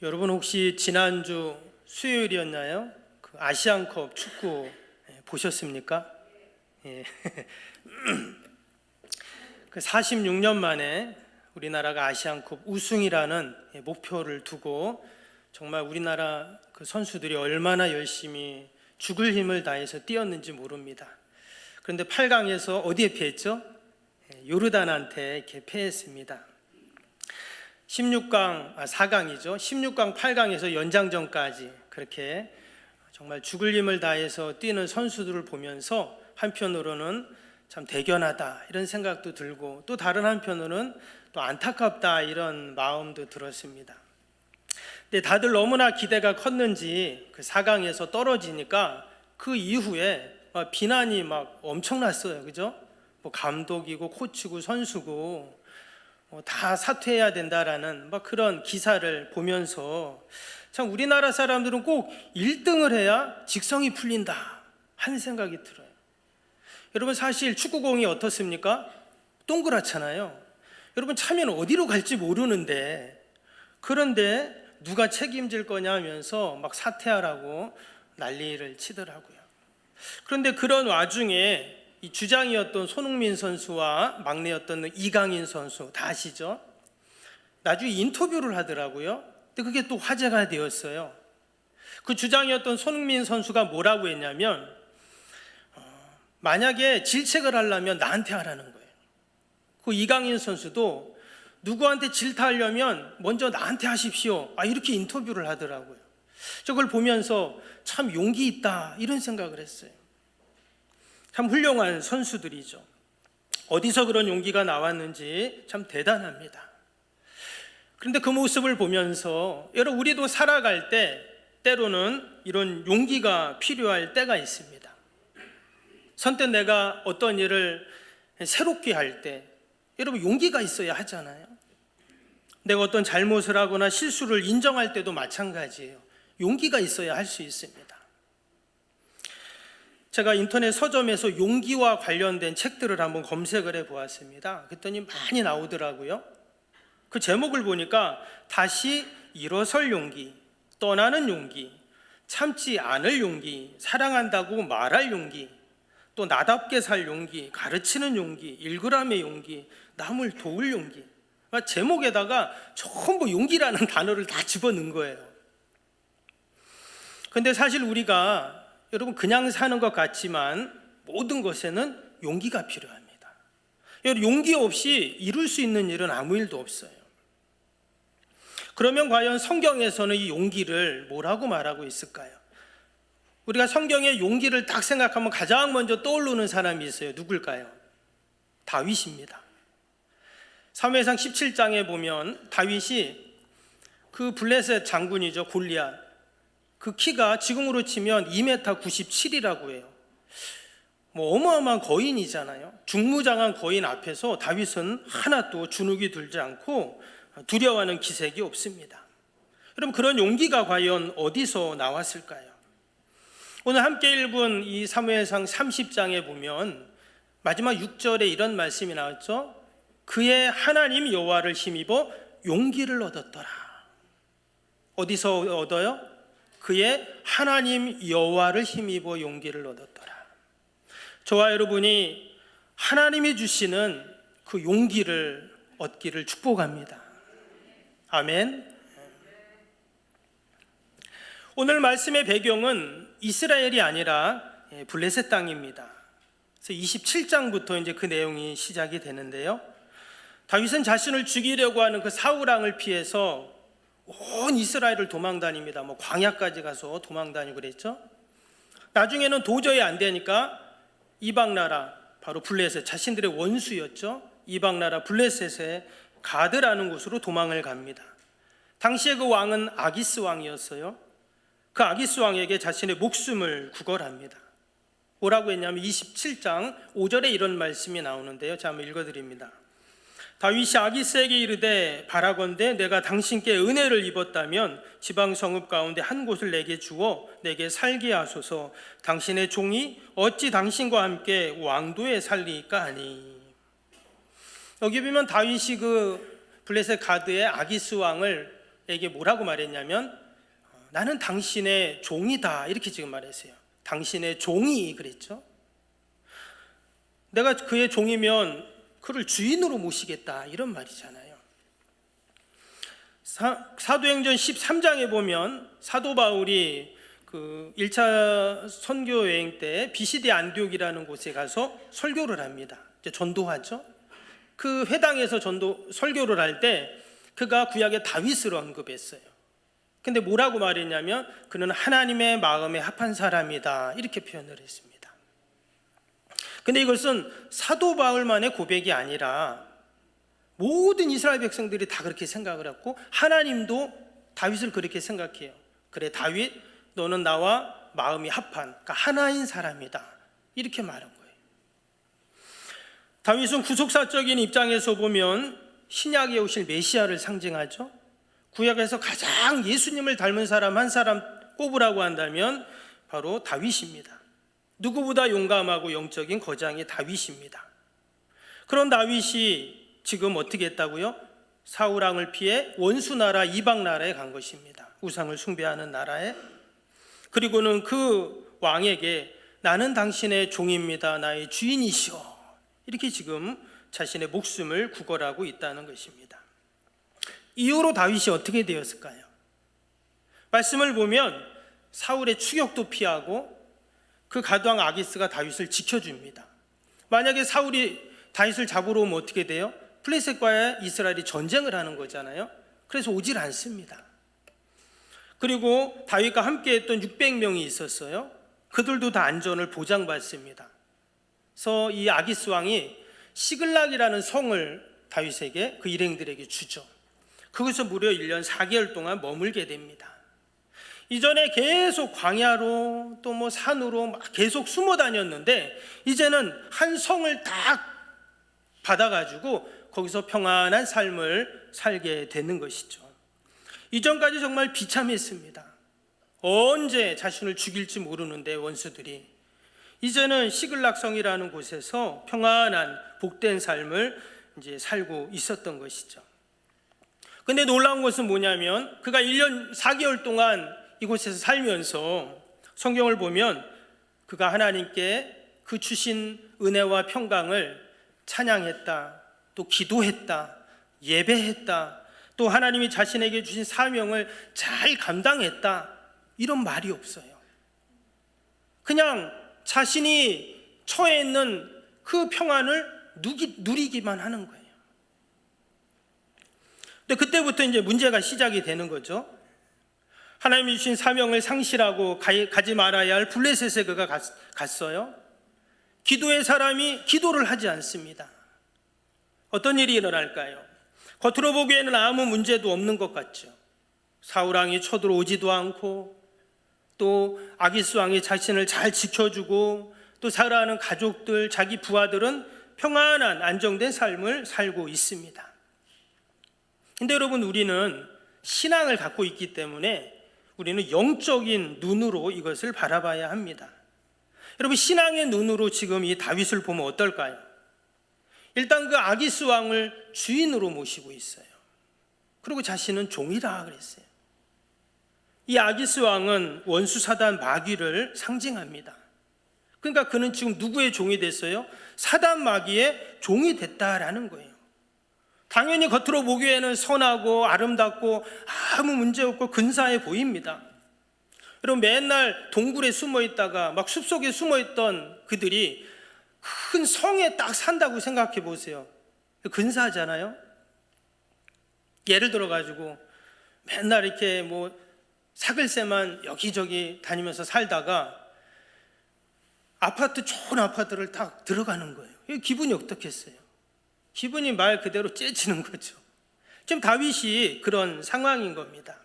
여러분 혹시 지난주 수요일이었나요? 그 아시안컵 축구 보셨습니까? 예. 그 46년 만에 우리나라가 아시안컵 우승이라는 목표를 두고 정말 우리나라 그 선수들이 얼마나 열심히 죽을 힘을 다해서 뛰었는지 모릅니다. 그런데 8강에서 어디에 패했죠? 요르단한테 이렇게 패했습니다. 4강이죠. 16강, 8강에서 연장전까지 그렇게 정말 죽을 힘을 다해서 뛰는 선수들을 보면서 한편으로는 참 대견하다 이런 생각도 들고, 또 다른 한편으로는 또 안타깝다 이런 마음도 들었습니다. 근데 다들 너무나 기대가 컸는지 그 4강에서 떨어지니까 그 이후에 비난이 막 엄청났어요. 그죠? 뭐 감독이고 코치고 선수고 다 사퇴해야 된다라는 막 그런 기사를 보면서 참 우리나라 사람들은 꼭 1등을 해야 직성이 풀린다 하는 생각이 들어요. 여러분 사실 축구공이 어떻습니까? 동그랗잖아요. 여러분 차면 어디로 갈지 모르는데, 그런데 누가 책임질 거냐 하면서 막 사퇴하라고 난리를 치더라고요. 그런데 그런 와중에 이 주장이었던 손흥민 선수와 막내였던 이강인 선수 다 아시죠? 나중에 인터뷰를 하더라고요. 근데 그게 또 화제가 되었어요. 그 주장이었던 손흥민 선수가 뭐라고 했냐면 만약에 질책을 하려면 나한테 하라는 거예요. 그 이강인 선수도 누구한테 질타하려면 먼저 나한테 하십시오, 이렇게 인터뷰를 하더라고요. 저걸 보면서 참 용기 있다 이런 생각을 했어요. 참 훌륭한 선수들이죠. 어디서 그런 용기가 나왔는지 참 대단합니다. 그런데 그 모습을 보면서 여러분, 우리도 살아갈 때 때로는 이런 용기가 필요할 때가 있습니다. 선뜻 내가 어떤 일을 새롭게 할 때 여러분 용기가 있어야 하잖아요. 내가 어떤 잘못을 하거나 실수를 인정할 때도 마찬가지예요. 용기가 있어야 할 수 있습니다. 제가 인터넷 서점에서 용기와 관련된 책들을 한번 검색을 해보았습니다. 그랬더니 많이 나오더라고요. 그 제목을 보니까 다시 일어설 용기, 떠나는 용기, 참지 않을 용기, 사랑한다고 말할 용기, 또 나답게 살 용기, 가르치는 용기, 1g의 용기, 남을 도울 용기. 제목에다가 전부 용기라는 단어를 다 집어넣은 거예요. 그런데 사실 우리가 여러분 그냥 사는 것 같지만 모든 것에는 용기가 필요합니다. 여러분 용기 없이 이룰 수 있는 일은 아무 일도 없어요. 그러면 과연 성경에서는 이 용기를 뭐라고 말하고 있을까요? 우리가 성경의 용기를 딱 생각하면 가장 먼저 떠오르는 사람이 있어요. 누굴까요? 다윗입니다. 사무엘상 17장에 보면 다윗이 그 블레셋 장군이죠, 골리앗, 그 키가 지금으로 치면 2m 97이라고 해요. 어마어마한 거인이잖아요. 중무장한 거인 앞에서 다윗은 하나도 주눅이 들지 않고 두려워하는 기색이 없습니다. 그럼 그런 용기가 과연 어디서 나왔을까요? 오늘 함께 읽은 이 사무엘상 30장에 보면 마지막 6절에 이런 말씀이 나왔죠. 그의 하나님 여호와를 힘입어 용기를 얻었더라. 어디서 얻어요? 그의 하나님 여호와를 힘입어 용기를 얻었더라. 저와 여러분이 하나님이 주시는 그 용기를 얻기를 축복합니다. 아멘. 오늘 말씀의 배경은 이스라엘이 아니라 블레셋 땅입니다. 그래서 27장부터 이제 그 내용이 시작이 되는데요. 다윗은 자신을 죽이려고 하는 그 사울 왕을 피해서 온 이스라엘을 도망다닙니다. 광야까지 가서 도망다니고 그랬죠. 나중에는 도저히 안 되니까 이방 나라, 바로 블레셋, 자신들의 원수였죠. 이방 나라 블레셋의 가드라는 곳으로 도망을 갑니다. 당시에 그 왕은 아기스 왕이었어요. 그 아기스 왕에게 자신의 목숨을 구걸합니다. 뭐라고 했냐면 27장 5절에 이런 말씀이 나오는데요. 제가 한번 읽어드립니다. 다윗이 아기스에게 이르되 바라건대 내가 당신께 은혜를 입었다면 지방 성읍 가운데 한 곳을 내게 주어 내게 살게 하소서. 당신의 종이 어찌 당신과 함께 왕도에 살리까 하니. 여기 보면 다윗이 그 블레셋 가드의 아기스 왕을 사울에게 뭐라고 말했냐면 나는 당신의 종이다 이렇게 지금 말했어요. 당신의 종이 그랬죠. 내가 그의 종이면 그를 주인으로 모시겠다 이런 말이잖아요. 사도행전 13장에 보면 사도 바울이 그 1차 선교 여행 때 비시디 안디옥이라는 곳에 가서 설교를 합니다. 이제 전도하죠. 그 회당에서 설교를 할 때 그가 구약의 다윗을 언급했어요. 근데 뭐라고 말했냐면 그는 하나님의 마음에 합한 사람이다 이렇게 표현을 했습니다. 근데 이것은 사도 바울만의 고백이 아니라 모든 이스라엘 백성들이 다 그렇게 생각을 했고 하나님도 다윗을 그렇게 생각해요. 그래 다윗 너는 나와 마음이 합한 그러니까 하나인 사람이다 이렇게 말한 거예요. 다윗은 구속사적인 입장에서 보면 신약에 오실 메시아를 상징하죠. 구약에서 가장 예수님을 닮은 사람 한 사람 꼽으라고 한다면 바로 다윗입니다. 누구보다 용감하고 영적인 거장이 다윗입니다. 그런 다윗이 지금 어떻게 했다고요? 사울 왕을 피해 원수 나라 이방 나라에 간 것입니다. 우상을 숭배하는 나라에. 그리고는 그 왕에게 나는 당신의 종입니다. 나의 주인이시오. 이렇게 지금 자신의 목숨을 구걸하고 있다는 것입니다. 이후로 다윗이 어떻게 되었을까요? 말씀을 보면 사울의 추격도 피하고 그 가두왕 아기스가 다윗을 지켜줍니다. 만약에 사울이 다윗을 잡으러 오면 어떻게 돼요? 블레셋과 이스라엘이 전쟁을 하는 거잖아요. 그래서 오질 않습니다. 그리고 다윗과 함께했던 600명이 있었어요. 그들도 다 안전을 보장받습니다. 그래서 이 아기스 왕이 시글락이라는 성을 다윗에게 그 일행들에게 주죠. 거기서 무려 1년 4개월 동안 머물게 됩니다. 이전에 계속 광야로 또 뭐 산으로 막 계속 숨어 다녔는데 이제는 한 성을 딱 받아가지고 거기서 평안한 삶을 살게 되는 것이죠. 이전까지 정말 비참했습니다. 언제 자신을 죽일지 모르는데 원수들이 이제는 시글락성이라는 곳에서 평안한 복된 삶을 이제 살고 있었던 것이죠. 근데 놀라운 것은 뭐냐면 그가 1년 4개월 동안 이곳에서 살면서 성경을 보면 그가 하나님께 그 주신 은혜와 평강을 찬양했다, 또 기도했다, 예배했다, 또 하나님이 자신에게 주신 사명을 잘 감당했다 이런 말이 없어요. 그냥 자신이 처해 있는 그 평안을 누리기만 하는 거예요. 근데 그때부터 이제 문제가 시작이 되는 거죠. 하나님이 주신 사명을 상실하고 가지 말아야 할 블레셋에 그가 갔어요. 기도의 사람이 기도를 하지 않습니다. 어떤 일이 일어날까요? 겉으로 보기에는 아무 문제도 없는 것 같죠. 사울 왕이 쳐들어오지도 않고 또 아기스 왕이 자신을 잘 지켜주고 또 살아가는 가족들, 자기 부하들은 평안한 안정된 삶을 살고 있습니다. 근데 여러분 우리는 신앙을 갖고 있기 때문에 우리는 영적인 눈으로 이것을 바라봐야 합니다. 여러분 신앙의 눈으로 지금 이 다윗을 보면 어떨까요? 일단 그 아기스 왕을 주인으로 모시고 있어요. 그리고 자신은 종이라 그랬어요. 이 아기스 왕은 원수 사단 마귀를 상징합니다. 그러니까 그는 지금 누구의 종이 됐어요? 사단 마귀의 종이 됐다라는 거예요. 당연히 겉으로 보기에는 선하고 아름답고 아무 문제 없고 근사해 보입니다. 여러분 맨날 동굴에 숨어 있다가 막 숲속에 숨어 있던 그들이 큰 성에 딱 산다고 생각해 보세요. 근사하잖아요. 예를 들어 가지고 맨날 이렇게 뭐 사글세만 여기저기 다니면서 살다가 아파트 좋은 아파트를 딱 들어가는 거예요. 기분이 어떻겠어요? 기분이 말 그대로 째지는 거죠. 지금 다윗이 그런 상황인 겁니다.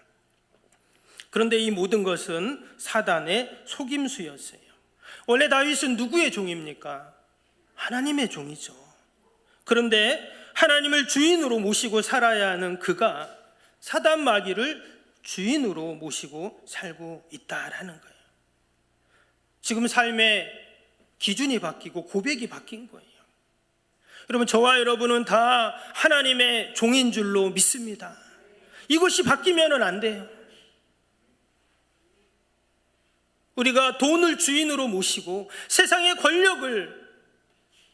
그런데 이 모든 것은 사단의 속임수였어요. 원래 다윗은 누구의 종입니까? 하나님의 종이죠. 그런데 하나님을 주인으로 모시고 살아야 하는 그가 사단 마귀를 주인으로 모시고 살고 있다라는 거예요. 지금 삶의 기준이 바뀌고 고백이 바뀐 거예요. 여러분 저와 여러분은 다 하나님의 종인 줄로 믿습니다. 이것이 바뀌면은 안 돼요. 우리가 돈을 주인으로 모시고 세상의 권력을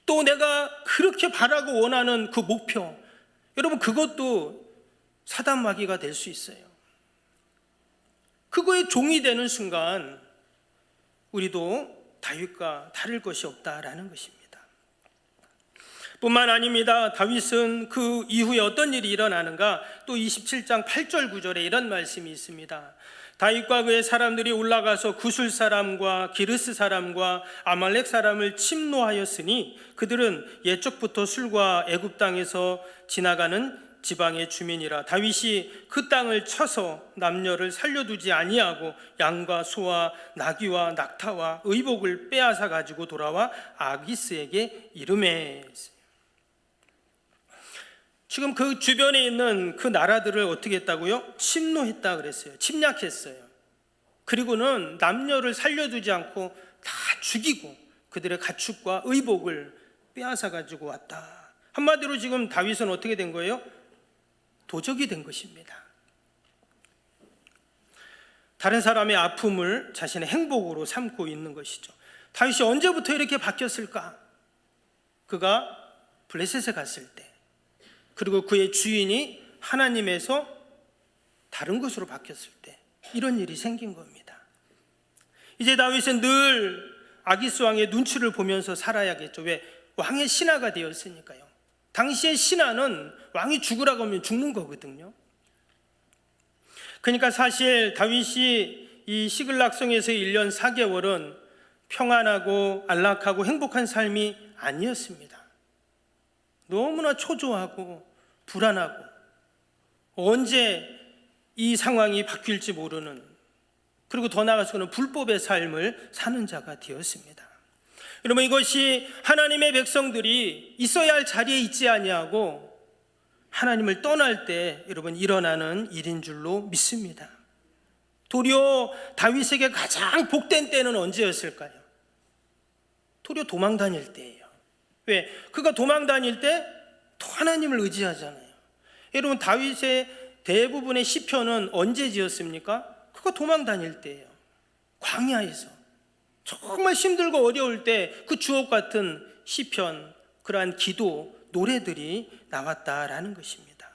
또 내가 그렇게 바라고 원하는 그 목표, 여러분 그것도 사단 마귀가 될 수 있어요. 그거에 종이 되는 순간 우리도 다윗과 다를 것이 없다라는 것입니다. 뿐만 아닙니다. 다윗은 그 이후에 어떤 일이 일어나는가? 또 27장 8절 9절에 이런 말씀이 있습니다. 다윗과 그의 사람들이 올라가서 구술 사람과 기르스 사람과 아말렉 사람을 침노하였으니 그들은 옛적부터 술과 애굽 땅에서 지나가는 지방의 주민이라. 다윗이 그 땅을 쳐서 남녀를 살려두지 아니하고 양과 소와 나귀와 낙타와 의복을 빼앗아 가지고 돌아와 아기스에게 이르매. 지금 그 주변에 있는 그 나라들을 어떻게 했다고요? 침노했다 그랬어요. 침략했어요. 그리고는 남녀를 살려두지 않고 다 죽이고 그들의 가축과 의복을 빼앗아 가지고 왔다. 한마디로 지금 다윗은 어떻게 된 거예요? 도적이 된 것입니다. 다른 사람의 아픔을 자신의 행복으로 삼고 있는 것이죠. 다윗이 언제부터 이렇게 바뀌었을까? 그가 블레셋에 갔을 때, 그리고 그의 주인이 하나님에서 다른 것으로 바뀌었을 때 이런 일이 생긴 겁니다. 이제 다윗은 늘 아기스 왕의 눈치를 보면서 살아야겠죠. 왜? 왕의 신하가 되었으니까요. 당시의 신하는 왕이 죽으라고 하면 죽는 거거든요. 그러니까 사실 다윗이 이 시글락성에서 1년 4개월은 평안하고 안락하고 행복한 삶이 아니었습니다. 너무나 초조하고 불안하고 언제 이 상황이 바뀔지 모르는, 그리고 더 나아가서는 불법의 삶을 사는 자가 되었습니다. 여러분, 이것이 하나님의 백성들이 있어야 할 자리에 있지 아니하고 하나님을 떠날 때 여러분 일어나는 일인 줄로 믿습니다. 도리어 다윗에게 가장 복된 때는 언제였을까요? 도리어 도망 다닐 때예요. 왜? 그가 도망 다닐 때 또 하나님을 의지하잖아요. 여러분, 다윗의 대부분의 시편은 언제 지었습니까? 그가 도망 다닐 때예요. 광야에서 정말 힘들고 어려울 때 그 주옥 같은 시편, 그러한 기도, 노래들이 나왔다라는 것입니다.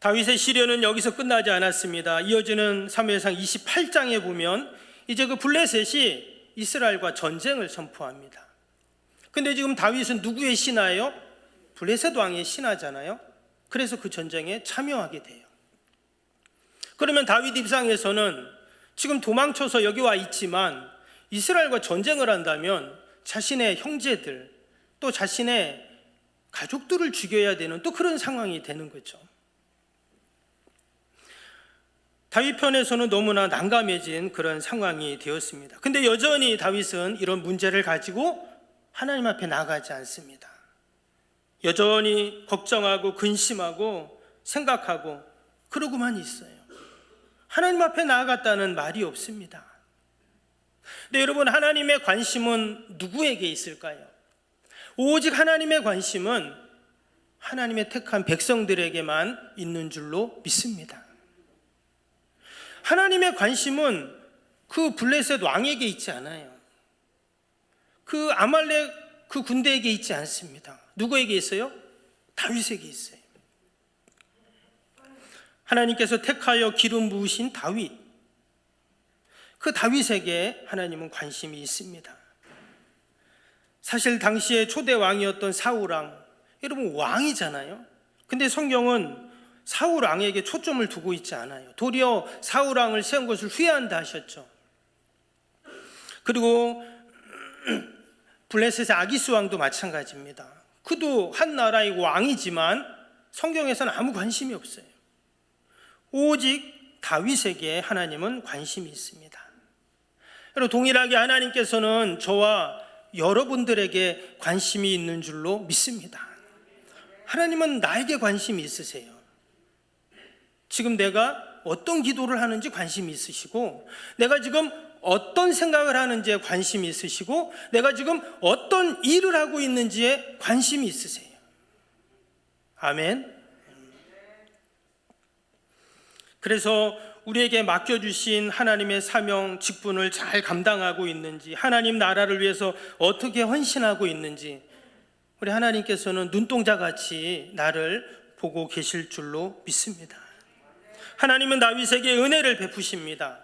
다윗의 시련은 여기서 끝나지 않았습니다. 이어지는 사무엘상 28장에 보면 이제 그 블레셋이 이스라엘과 전쟁을 선포합니다. 근데 지금 다윗은 누구의 신하예요? 블레셋 왕의 신하잖아요. 그래서 그 전쟁에 참여하게 돼요. 그러면 다윗 입장에서는 지금 도망쳐서 여기 와 있지만 이스라엘과 전쟁을 한다면 자신의 형제들 또 자신의 가족들을 죽여야 되는 또 그런 상황이 되는 거죠. 다윗 편에서는 너무나 난감해진 그런 상황이 되었습니다. 근데 여전히 다윗은 이런 문제를 가지고 하나님 앞에 나가지 않습니다. 여전히 걱정하고 근심하고 생각하고 그러고만 있어요. 하나님 앞에 나아갔다는 말이 없습니다. 근데 여러분, 하나님의 관심은 누구에게 있을까요? 오직 하나님의 관심은 하나님의 택한 백성들에게만 있는 줄로 믿습니다. 하나님의 관심은 그 블레셋 왕에게 있지 않아요. 그 아말렉 그 군대에게 있지 않습니다. 누구에게 있어요? 다윗에게 있어요. 하나님께서 택하여 기름 부으신 다윗, 그 다윗에게 하나님은 관심이 있습니다. 사실 당시에 초대 왕이었던 사울 왕, 여러분 왕이잖아요. 근데 성경은 사울 왕에게 초점을 두고 있지 않아요. 도리어 사울 왕을 세운 것을 후회한다 하셨죠. 그리고 블레셋의 아기스 왕도 마찬가지입니다. 그도 한 나라의 왕이지만 성경에서는 아무 관심이 없어요. 오직 다윗에게 하나님은 관심이 있습니다. 여러분, 동일하게 하나님께서는 저와 여러분들에게 관심이 있는 줄로 믿습니다. 하나님은 나에게 관심이 있으세요. 지금 내가 어떤 기도를 하는지 관심이 있으시고, 내가 지금 어떤 생각을 하는지에 관심이 있으시고, 내가 지금 어떤 일을 하고 있는지에 관심이 있으세요. 아멘. 그래서 우리에게 맡겨주신 하나님의 사명, 직분을 잘 감당하고 있는지, 하나님 나라를 위해서 어떻게 헌신하고 있는지 우리 하나님께서는 눈동자같이 나를 보고 계실 줄로 믿습니다. 하나님은 다윗에게 은혜를 베푸십니다.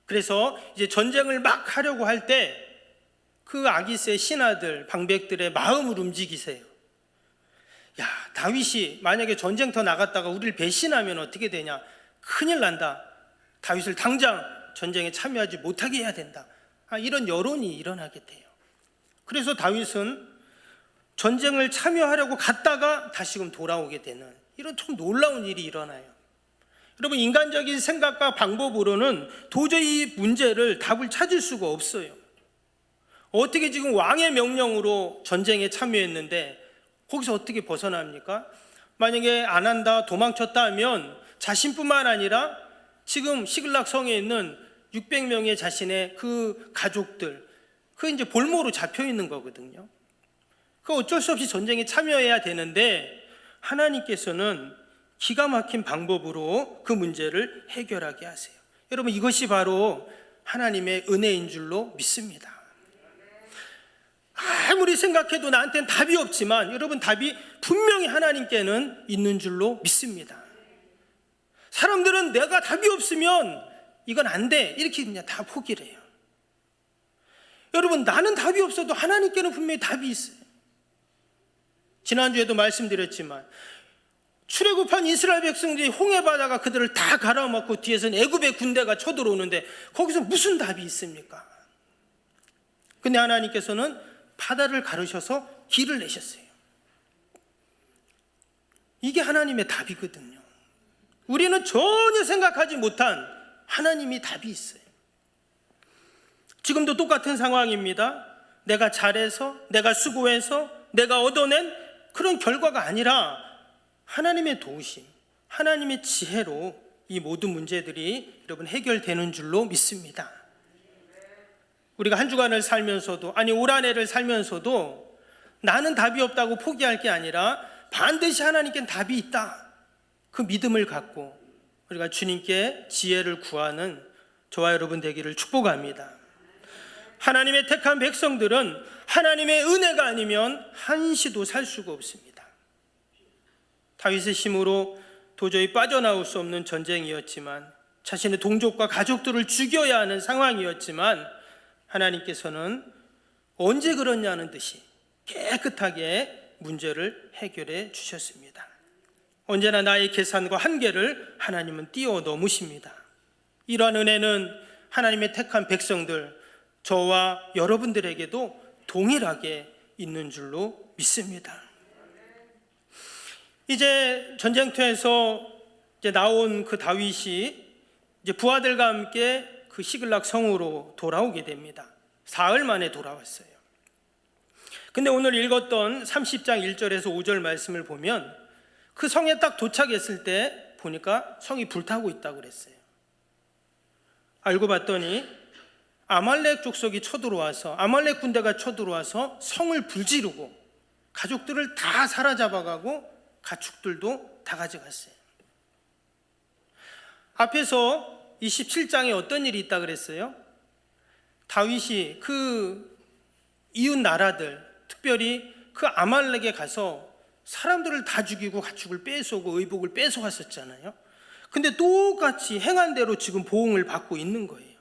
그래서 이제 전쟁을 막 하려고 할 때 그 아기스의 신하들, 방백들의 마음을 움직이세요. 야, 다윗이 만약에 전쟁터 나갔다가 우리를 배신하면 어떻게 되냐? 큰일 난다. 다윗을 당장 전쟁에 참여하지 못하게 해야 된다. 이런 여론이 일어나게 돼요. 그래서 다윗은 전쟁을 참여하려고 갔다가 다시금 돌아오게 되는 이런 참 놀라운 일이 일어나요. 여러분, 인간적인 생각과 방법으로는 도저히 이 문제를 답을 찾을 수가 없어요. 어떻게 지금 왕의 명령으로 전쟁에 참여했는데 거기서 어떻게 벗어납니까? 만약에 안 한다, 도망쳤다 하면 자신뿐만 아니라 지금 시글락 성에 있는 600명의 자신의 그 가족들, 그 이제 볼모로 잡혀 있는 거거든요. 그 어쩔 수 없이 전쟁에 참여해야 되는데 하나님께서는 기가 막힌 방법으로 그 문제를 해결하게 하세요. 여러분, 이것이 바로 하나님의 은혜인 줄로 믿습니다. 아무리 생각해도 나한테는 답이 없지만 여러분, 답이 분명히 하나님께는 있는 줄로 믿습니다. 사람들은 내가 답이 없으면 이건 안 돼 이렇게 그냥 다 포기를 해요. 여러분, 나는 답이 없어도 하나님께는 분명히 답이 있어요. 지난주에도 말씀드렸지만 출애굽한 이스라엘 백성들이 홍해바다가 그들을 다 갈아먹고 뒤에서는 애굽의 군대가 쳐들어오는데 거기서 무슨 답이 있습니까? 근데 하나님께서는 바다를 가르셔서 길을 내셨어요. 이게 하나님의 답이거든요. 우리는 전혀 생각하지 못한 하나님이 답이 있어요. 지금도 똑같은 상황입니다. 내가 잘해서, 내가 수고해서, 내가 얻어낸 그런 결과가 아니라 하나님의 도우심, 하나님의 지혜로 이 모든 문제들이 여러분 해결되는 줄로 믿습니다. 우리가 한 주간을 살면서도, 아니 올 한 해를 살면서도 나는 답이 없다고 포기할 게 아니라 반드시 하나님께는 답이 있다, 그 믿음을 갖고 우리가 주님께 지혜를 구하는 저와 여러분 되기를 축복합니다. 하나님의 택한 백성들은 하나님의 은혜가 아니면 한시도 살 수가 없습니다. 다윗의 힘으로 도저히 빠져나올 수 없는 전쟁이었지만, 자신의 동족과 가족들을 죽여야 하는 상황이었지만 하나님께서는 언제 그러냐는 듯이 깨끗하게 문제를 해결해 주셨습니다. 언제나 나의 계산과 한계를 하나님은 뛰어넘으십니다. 이러한 은혜는 하나님의 택한 백성들, 저와 여러분들에게도 동일하게 있는 줄로 믿습니다. 이제 전쟁터에서 이제 나온 그 다윗이 이제 부하들과 함께 그 시글락 성으로 돌아오게 됩니다. 사흘 만에 돌아왔어요. 근데 오늘 읽었던 30장 1절에서 5절 말씀을 보면 그 성에 딱 도착했을 때 보니까 성이 불타고 있다고 그랬어요. 알고 봤더니 아말렉 족속이 쳐들어와서, 아말렉 군대가 쳐들어와서 성을 불지르고 가족들을 다 사로잡아가고 가축들도 다 가져갔어요. 앞에서 27장에 어떤 일이 있다 그랬어요? 다윗이 그 이웃 나라들, 특별히 그 아말렉에 가서 사람들을 다 죽이고 가축을 뺏어오고 의복을 뺏어왔었잖아요. 근데 똑같이 행한 대로 지금 보응을 받고 있는 거예요.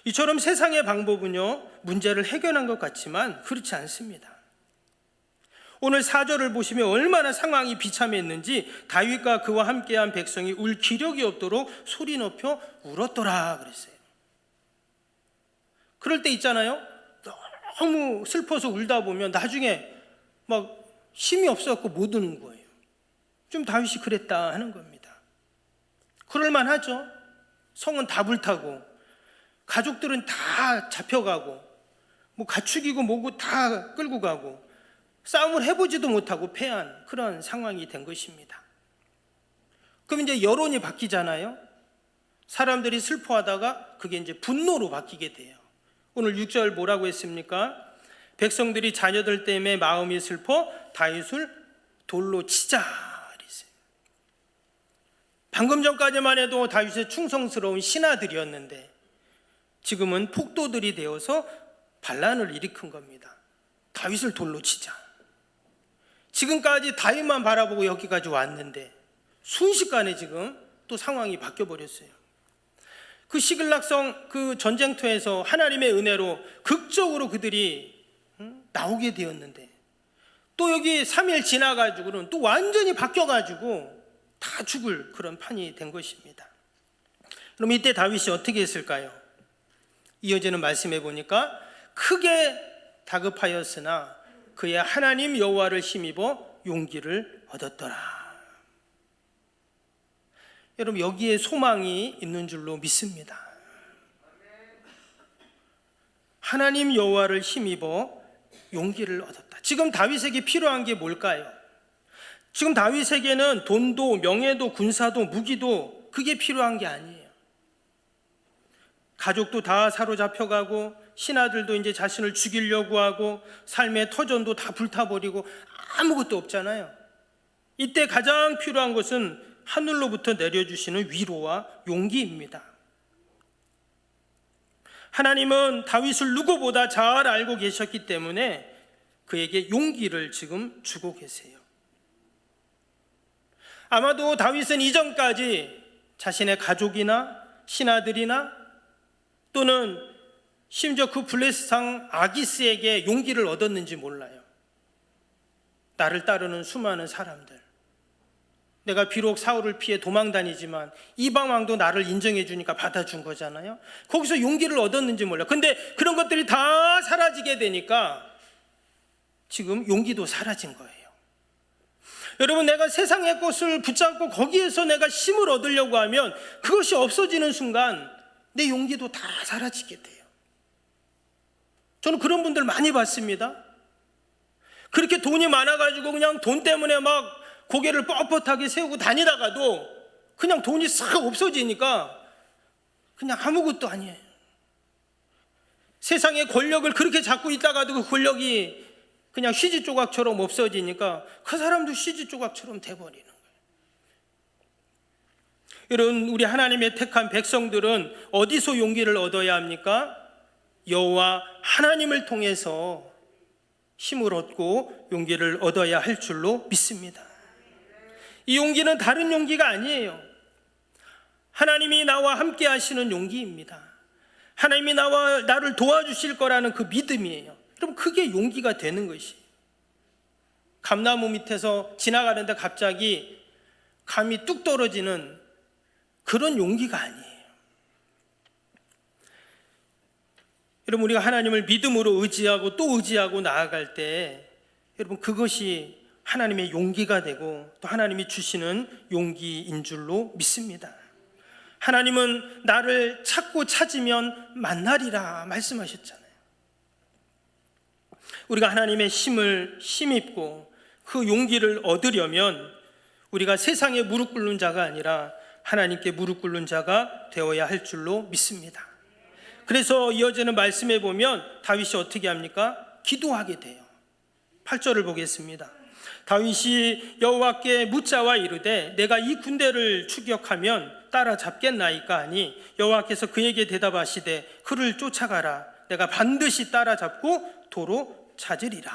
이처럼 세상의 방법은요, 문제를 해결한 것 같지만 그렇지 않습니다. 오늘 4절을 보시면 얼마나 상황이 비참했는지, 다윗과 그와 함께한 백성이 울 기력이 없도록 소리 높여 울었더라 그랬어요. 그럴 때 있잖아요, 너무 슬퍼서 울다 보면 나중에 막 힘이 없어서 못 우는 거예요. 좀 다윗이 그랬다 하는 겁니다. 그럴만하죠. 성은 다 불타고 가족들은 다 잡혀가고 뭐 가축이고 뭐고 다 끌고 가고 싸움을 해보지도 못하고 패한 그런 상황이 된 것입니다. 그럼 이제 여론이 바뀌잖아요. 사람들이 슬퍼하다가 그게 이제 분노로 바뀌게 돼요. 오늘 6절 뭐라고 했습니까? 백성들이 자녀들 때문에 마음이 슬퍼 다윗을 돌로 치자 그랬어요. 방금 전까지만 해도 다윗의 충성스러운 신하들이었는데 지금은 폭도들이 되어서 반란을 일으킨 겁니다. 다윗을 돌로 치자. 지금까지 다윗만 바라보고 여기까지 왔는데 순식간에 지금 또 상황이 바뀌어버렸어요. 그 시글락성 그 전쟁터에서 하나님의 은혜로 극적으로 그들이 나오게 되었는데 또 여기 3일 지나가지고는 또 완전히 바뀌어가지고 다 죽을 그런 판이 된 것입니다. 그럼 이때 다윗이 어떻게 했을까요? 이어지는 말씀해 보니까 크게 다급하였으나 그의 하나님 여호와를 힘입어 용기를 얻었더라. 여러분, 여기에 소망이 있는 줄로 믿습니다. 하나님 여호와를 힘입어 용기를 얻었다. 지금 다윗에게 필요한 게 뭘까요? 지금 다윗에게는 돈도 명예도 군사도 무기도 그게 필요한 게 아니에요. 가족도 다 사로잡혀가고 신하들도 이제 자신을 죽이려고 하고 삶의 터전도 다 불타버리고 아무것도 없잖아요. 이때 가장 필요한 것은 하늘로부터 내려주시는 위로와 용기입니다. 하나님은 다윗을 누구보다 잘 알고 계셨기 때문에 그에게 용기를 지금 주고 계세요. 아마도 다윗은 이전까지 자신의 가족이나 신하들이나 또는 심지어 그 블레셋 아기스에게 용기를 얻었는지 몰라요. 나를 따르는 수많은 사람들, 내가 비록 사울을 피해 도망다니지만 이방 왕도 나를 인정해 주니까 받아준 거잖아요. 거기서 용기를 얻었는지 몰라요. 근데 그런 것들이 다 사라지게 되니까 지금 용기도 사라진 거예요. 여러분, 내가 세상의 것을 붙잡고 거기에서 내가 힘을 얻으려고 하면 그것이 없어지는 순간 내 용기도 다 사라지게 돼요. 저는 그런 분들 많이 봤습니다. 그렇게 돈이 많아가지고 그냥 돈 때문에 막 고개를 뻣뻣하게 세우고 다니다가도 그냥 돈이 싹 없어지니까 그냥 아무것도 아니에요. 세상의 권력을 그렇게 잡고 있다가도 그 권력이 그냥 휴지 조각처럼 없어지니까 그 사람도 휴지 조각처럼 돼버리는 거예요. 여러분, 우리 하나님의 택한 백성들은 어디서 용기를 얻어야 합니까? 여호와 하나님을 통해서 힘을 얻고 용기를 얻어야 할 줄로 믿습니다. 이 용기는 다른 용기가 아니에요. 하나님이 나와 함께 하시는 용기입니다. 하나님이 나를 도와주실 거라는 그 믿음이에요. 여러분, 그게 용기가 되는 것이. 감나무 밑에서 지나가는데 갑자기 감이 뚝 떨어지는 그런 용기가 아니에요. 여러분, 우리가 하나님을 믿음으로 의지하고 또 의지하고 나아갈 때 여러분, 그것이 하나님의 용기가 되고 또 하나님이 주시는 용기인 줄로 믿습니다. 하나님은 나를 찾고 찾으면 만나리라 말씀하셨잖아요. 우리가 하나님의 힘을 힘입고 그 용기를 얻으려면 우리가 세상에 무릎 꿇는 자가 아니라 하나님께 무릎 꿇는 자가 되어야 할 줄로 믿습니다. 그래서 이어지는 말씀에 보면 다윗이 어떻게 합니까? 기도하게 돼요. 8절을 보겠습니다. 다윗이 여호와께 묻자와 이르되 내가 이 군대를 추격하면 따라잡겠나이까 하니 여호와께서 그에게 대답하시되 그를 쫓아가라. 내가 반드시 따라잡고 도로 찾으리라.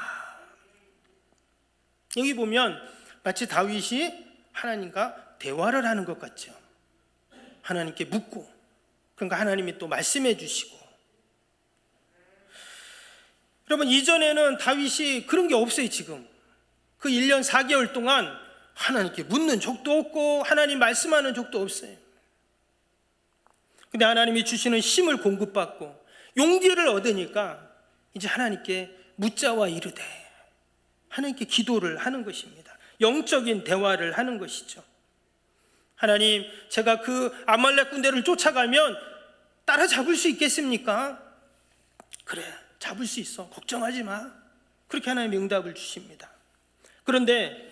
여기 보면 마치 다윗이 하나님과 대화를 하는 것 같죠. 하나님께 묻고 그러니까 하나님이 또 말씀해 주시고. 여러분, 이전에는 다윗이 그런 게 없어요. 지금 그 1년 4개월 동안 하나님께 묻는 적도 없고 하나님 말씀하는 적도 없어요. 근데 하나님이 주시는 힘을 공급받고 용기를 얻으니까 이제 하나님께 묻자와 이르되 하나님께 기도를 하는 것입니다. 영적인 대화를 하는 것이죠. 하나님, 제가 그 아말렉 군대를 쫓아가면 따라잡을 수 있겠습니까? 그래, 잡을 수 있어. 걱정하지 마. 그렇게 하나님이 응답을 주십니다. 그런데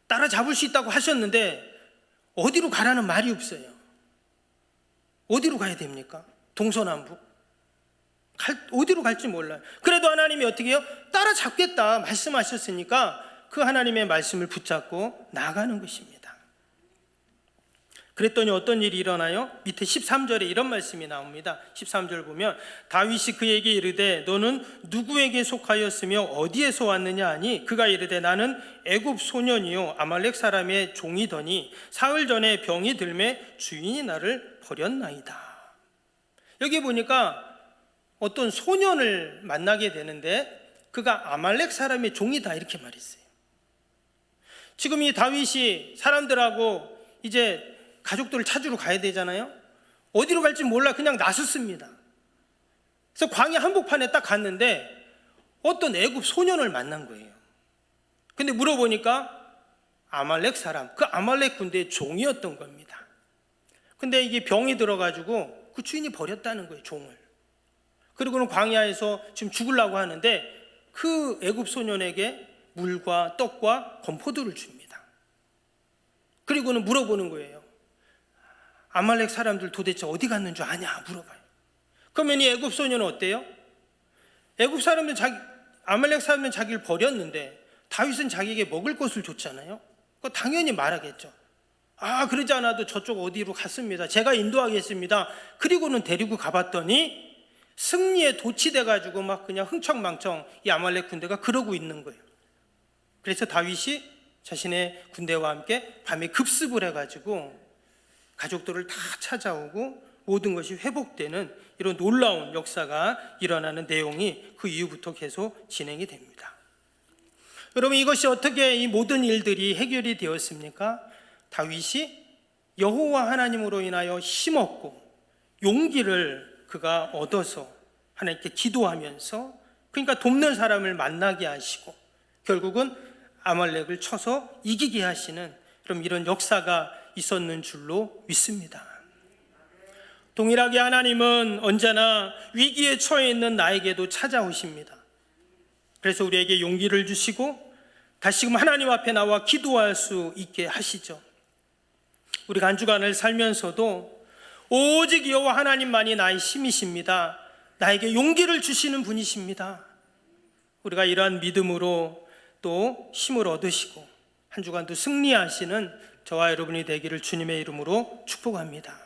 따라잡을 수 있다고 하셨는데 어디로 가라는 말이 없어요. 어디로 가야 됩니까? 동서남북? 어디로 갈지 몰라요. 그래도 하나님이 어떻게 해요? 따라잡겠다 말씀하셨으니까 그 하나님의 말씀을 붙잡고 나아가는 것입니다. 그랬더니 어떤 일이 일어나요? 밑에 13절에 이런 말씀이 나옵니다. 13절 보면 다윗이 그에게 이르되 너는 누구에게 속하였으며 어디에서 왔느냐 하니 그가 이르되 나는 애굽 소년이요 아말렉 사람의 종이더니 사흘 전에 병이 들매 주인이 나를 버렸나이다. 여기 보니까 어떤 소년을 만나게 되는데 그가 아말렉 사람의 종이다 이렇게 말했어요. 지금 이 다윗이 사람들하고 이제 가족들을 찾으러 가야 되잖아요. 어디로 갈지 몰라 그냥 나섰습니다. 그래서 광야 한복판에 딱 갔는데 어떤 애굽 소년을 만난 거예요. 근데 물어보니까 아말렉 사람, 그 아말렉 군대의 종이었던 겁니다. 근데 이게 병이 들어가지고 그 주인이 버렸다는 거예요, 종을. 그리고는 광야에서 지금 죽으려고 하는데 그 애굽 소년에게 물과 떡과 건포도를 줍니다. 그리고는 물어보는 거예요. 아말렉 사람들 도대체 어디 갔는 줄 아냐 물어봐요. 그러면 이 애굽 소년은 어때요? 애굽 사람들 아말렉 사람들은 자기를 버렸는데 다윗은 자기에게 먹을 것을 줬잖아요. 당연히 말하겠죠. 아, 그러지 않아도 저쪽 어디로 갔습니다. 제가 인도하겠습니다. 그리고는 데리고 가봤더니 승리에 도취돼가지고 막 그냥 흥청망청 이 아말렉 군대가 그러고 있는 거예요. 그래서 다윗이 자신의 군대와 함께 밤에 급습을 해가지고 가족들을 다 찾아오고 모든 것이 회복되는 이런 놀라운 역사가 일어나는 내용이 그 이후부터 계속 진행이 됩니다. 여러분, 이것이 어떻게 이 모든 일들이 해결이 되었습니까? 다윗이 여호와 하나님으로 인하여 힘없고 용기를 그가 얻어서 하나님께 기도하면서, 그러니까 돕는 사람을 만나게 하시고 결국은 아말렉을 쳐서 이기게 하시는 이런 역사가 있었는 줄로 믿습니다. 동일하게 하나님은 언제나 위기에 처해 있는 나에게도 찾아오십니다. 그래서 우리에게 용기를 주시고 다시금 하나님 앞에 나와 기도할 수 있게 하시죠. 우리가 한 주간을 살면서도 오직 여호와 하나님만이 나의 힘이십니다. 나에게 용기를 주시는 분이십니다. 우리가 이러한 믿음으로 또 힘을 얻으시고 한 주간도 승리하시는 저와 여러분이 되기를 주님의 이름으로 축복합니다.